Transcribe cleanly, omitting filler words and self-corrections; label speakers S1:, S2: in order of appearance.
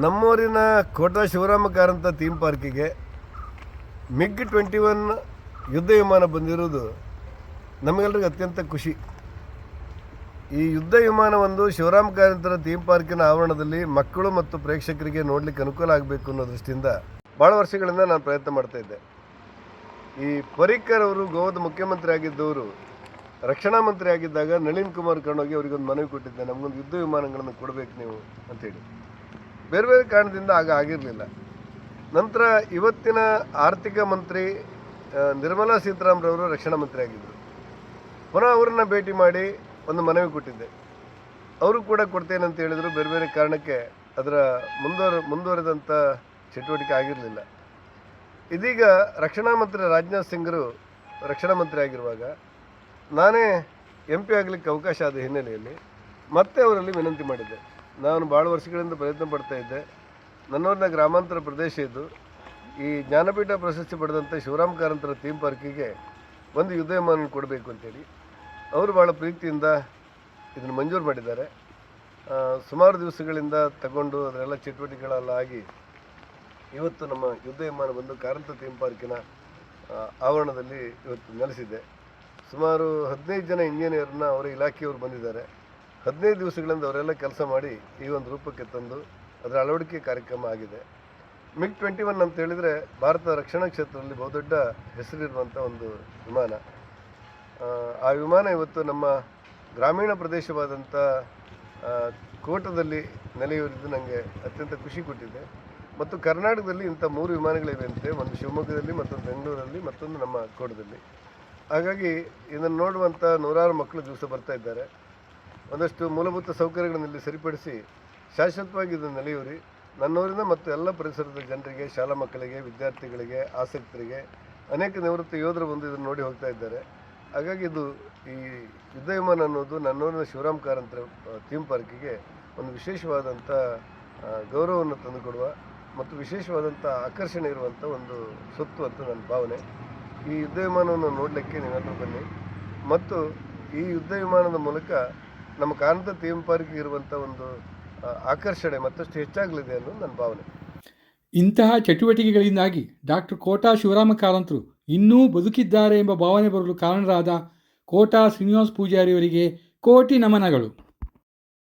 S1: ನಮ್ಮೂರಿನ Kota Shivarama Karanth theme ಪಾರ್ಕಿಗೆ MiG-21 ಯುದ್ಧ ವಿಮಾನ ಬಂದಿರುವುದು ನಮಗೆಲ್ಲರಿಗೂ ಅತ್ಯಂತ ಖುಷಿ. ಈ ಯುದ್ಧ ವಿಮಾನ ಒಂದು ಶಿವರಾಮ ಕಾರಂತರ ಥೀಮ್ ಪಾರ್ಕಿನ ಆವರಣದಲ್ಲಿ ಮಕ್ಕಳು ಮತ್ತು ಪ್ರೇಕ್ಷಕರಿಗೆ ನೋಡಲಿಕ್ಕೆ ಅನುಕೂಲ ಆಗಬೇಕು ಅನ್ನೋ ದೃಷ್ಟಿಯಿಂದ ಭಾಳ ವರ್ಷಗಳಿಂದ ನಾನು ಪ್ರಯತ್ನ ಮಾಡ್ತಾ ಇದ್ದೆ. ಈ ಪರಿಕ್ಕರ್ ಅವರು ಗೋವಾದ ಮುಖ್ಯಮಂತ್ರಿ ಆಗಿದ್ದವರು ರಕ್ಷಣಾ ಮಂತ್ರಿ ಆಗಿದ್ದಾಗ ನಳಿನ್ ಕುಮಾರ್ ಕರ್ಣೋಗಿ ಅವರಿಗೊಂದು ಮನವಿ ಕೊಟ್ಟಿದ್ದೆ, ನಮಗೊಂದು ಯುದ್ಧ ವಿಮಾನಗಳನ್ನು ಕೊಡಬೇಕು ನೀವು ಅಂಥೇಳಿ. ಬೇರೆ ಬೇರೆ ಕಾರಣದಿಂದ ಆಗ ಆಗಿರಲಿಲ್ಲ. ನಂತರ ಇವತ್ತಿನ ಆರ್ಥಿಕ ಮಂತ್ರಿ ನಿರ್ಮಲಾ ಸೀತಾರಾಮರವರು ರಕ್ಷಣಾ ಮಂತ್ರಿ ಆಗಿದ್ದರು. ಪುನಃ ಅವರನ್ನ ಭೇಟಿ ಮಾಡಿ ಒಂದು ಮನವಿ ಕೊಟ್ಟಿದ್ದೆ. ಅವರು ಕೂಡ ಕೊಡ್ತೇನೆ ಅಂತ ಹೇಳಿದರು. ಬೇರೆ ಬೇರೆ ಕಾರಣಕ್ಕೆ ಅದರ ಮುಂದುವರೆದಂಥ ಚಟುವಟಿಕೆ ಆಗಿರಲಿಲ್ಲ. ಇದೀಗ ರಕ್ಷಣಾ ಮಂತ್ರಿ ರಾಜನಾಥ್ ಸಿಂಗರು ರಕ್ಷಣಾ ಮಂತ್ರಿ ಆಗಿರುವಾಗ ನಾನೇ MP ಆಗಲಿಕ್ಕೆ ಅವಕಾಶ ಆದ ಹಿನ್ನೆಲೆಯಲ್ಲಿ ಮತ್ತೆ ಅವರಲ್ಲಿ ವಿನಂತಿ ಮಾಡಿದ್ದೆ. ನಾನು ಭಾಳ ವರ್ಷಗಳಿಂದ ಪ್ರಯತ್ನ ಪಡ್ತಾ ಇದ್ದೆ. ನನ್ನೂರಿನ ಗ್ರಾಮಾಂತರ ಪ್ರದೇಶ ಇದ್ದು ಈ ಜ್ಞಾನಪೀಠ ಪ್ರಶಸ್ತಿ ಪಡೆದಂಥ ಶಿವರಾಮ ಕಾರಂತರ ಥೀಮ್ ಪಾರ್ಕಿಗೆ ಒಂದು ಯುದ್ಧ ವಿಮಾನ ಕೊಡಬೇಕು ಅಂತೇಳಿ ಅವರು ಭಾಳ ಪ್ರೀತಿಯಿಂದ ಇದನ್ನು ಮಂಜೂರು ಮಾಡಿದ್ದಾರೆ. ಸುಮಾರು ದಿವಸಗಳಿಂದ ತಗೊಂಡು ಅದರೆಲ್ಲ ಚಟುವಟಿಕೆಗಳೆಲ್ಲ ಆಗಿ ಇವತ್ತು ನಮ್ಮ ಯುದ್ಧ ವಿಮಾನ ಬಂದು ಕಾರಂತ ಥೀಮ್ ಪಾರ್ಕಿನ ಆವರಣದಲ್ಲಿ ಇವತ್ತು ನೆಲೆಸಿದೆ. ಸುಮಾರು 15 ಜನ ಇಂಜಿನಿಯರ್ನ ಅವರ ಇಲಾಖೆಯವರು ಬಂದಿದ್ದಾರೆ. 15 ದಿವಸಗಳಿಂದ ಅವರೆಲ್ಲ ಕೆಲಸ ಮಾಡಿ ಈ ಒಂದು ರೂಪಕ್ಕೆ ತಂದು ಅದರ ಅಳವಡಿಕೆ ಕಾರ್ಯಕ್ರಮ ಆಗಿದೆ. MiG-21 ಅಂತ ಹೇಳಿದರೆ ಭಾರತದ ರಕ್ಷಣಾ ಕ್ಷೇತ್ರದಲ್ಲಿ ಬಹುದೊಡ್ಡ ಹೆಸರಿರುವಂಥ ಒಂದು ವಿಮಾನ. ಆ ವಿಮಾನ ಇವತ್ತು ನಮ್ಮ ಗ್ರಾಮೀಣ ಪ್ರದೇಶವಾದಂಥ ಕೋಟದಲ್ಲಿ ನೆಲೆಯೂರಿದ್ದು ನನಗೆ ಅತ್ಯಂತ ಖುಷಿ ಕೊಟ್ಟಿದೆ. ಮತ್ತು ಕರ್ನಾಟಕದಲ್ಲಿ ಇಂಥ 3 ವಿಮಾನಗಳಿವೆ ಅಂತೆ, ಒಂದು ಶಿವಮೊಗ್ಗದಲ್ಲಿ, ಮತ್ತೊಂದು ಬೆಂಗಳೂರಲ್ಲಿ, ಮತ್ತೊಂದು ನಮ್ಮ ಕೋಟದಲ್ಲಿ. ಹಾಗಾಗಿ ಇದನ್ನು ನೋಡುವಂಥ ನೂರಾರು ಮಕ್ಕಳು ದಿವಸ ಬರ್ತಾ ಇದ್ದಾರೆ. ಒಂದಷ್ಟು ಮೂಲಭೂತ ಸೌಕರ್ಯಗಳನ್ನು ಇಲ್ಲಿ ಸರಿಪಡಿಸಿ ಶಾಶ್ವತವಾಗಿ ಇದನ್ನು ನೆಲೆಯೂರಿ ನನ್ನೂರಿನ ಮತ್ತು ಎಲ್ಲ ಪರಿಸರದ ಜನರಿಗೆ, ಶಾಲಾ ಮಕ್ಕಳಿಗೆ, ವಿದ್ಯಾರ್ಥಿಗಳಿಗೆ, ಆಸಕ್ತರಿಗೆ, ಅನೇಕ ನಿವೃತ್ತ ಯೋಧರು ಬಂದು ಇದನ್ನು ನೋಡಿ ಹೋಗ್ತಾ ಇದ್ದಾರೆ. ಹಾಗಾಗಿ ಇದು ಈ ಯುದ್ಧ ವಿಮಾನ ಅನ್ನೋದು ನನ್ನೂರಿನ ಶಿವರಾಮ ಕಾರಂತರ ಥೀಮ್ ಪಾರ್ಕಿಗೆ ಒಂದು ವಿಶೇಷವಾದಂಥ ಗೌರವವನ್ನು ತಂದುಕೊಡುವ ಮತ್ತು ವಿಶೇಷವಾದಂಥ ಆಕರ್ಷಣೆ ಇರುವಂಥ ಒಂದು ಸೊತ್ತು ಅಂತ ನನ್ನ ಭಾವನೆ. ಈ ಯುದ್ಧ ವಿಮಾನವನ್ನು ನೋಡಲಿಕ್ಕೆ ನೀವೆಲ್ಲರೂ ಬನ್ನಿ. ಮತ್ತು ಈ ಯುದ್ಧ ವಿಮಾನದ ಮೂಲಕ ನಮ್ಮ ಕಾರಂತ ಥೀಮ್ ಪಾರ್ಕಿಗೆ ಇರುವಂಥ ಒಂದು ಆಕರ್ಷಣೆ ಮತ್ತಷ್ಟು ಹೆಚ್ಚಾಗಲಿದೆ ಅನ್ನೋದು ನನ್ನ ಭಾವನೆ.
S2: ಇಂತಹ ಚಟುವಟಿಕೆಗಳಿಂದಾಗಿ ಡಾಕ್ಟರ್ ಕೋಟಾ ಶಿವರಾಮ ಕಾರಂತರು ಇನ್ನೂ ಬದುಕಿದ್ದಾರೆ ಎಂಬ ಭಾವನೆ ಬರಲು ಕಾರಣರಾದ ಕೋಟಾ ಶ್ರೀನಿವಾಸ ಪೂಜಾರಿಯವರಿಗೆ ಕೋಟಿ ನಮನಗಳು.